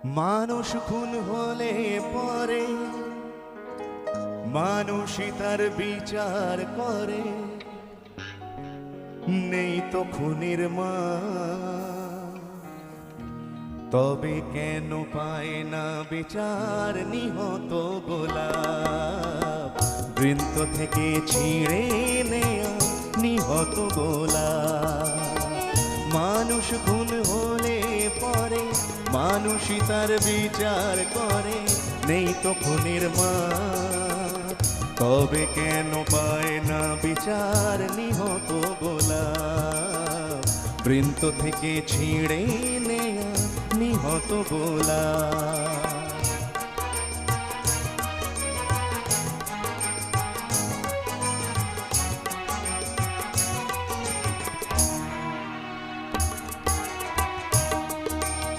মানুষ খুন হলে পরে মানুষই তার বিচার করে, নেই তো খুনির মা। তবে কেন পায় না বিচার নিহত গোলাপ? বৃন্ত থেকে ছিঁড়ে নেয়া নিহত গোলাপ। মানুষ খুন হলে পরে মানুষই তার বিচার করে, নেই তো খুনির মা। তবে কেন পায় না বিচার নিহত গোলাপ? বৃন্ত থেকে ছিঁড়ে নেয়া নিহত গোলাপ।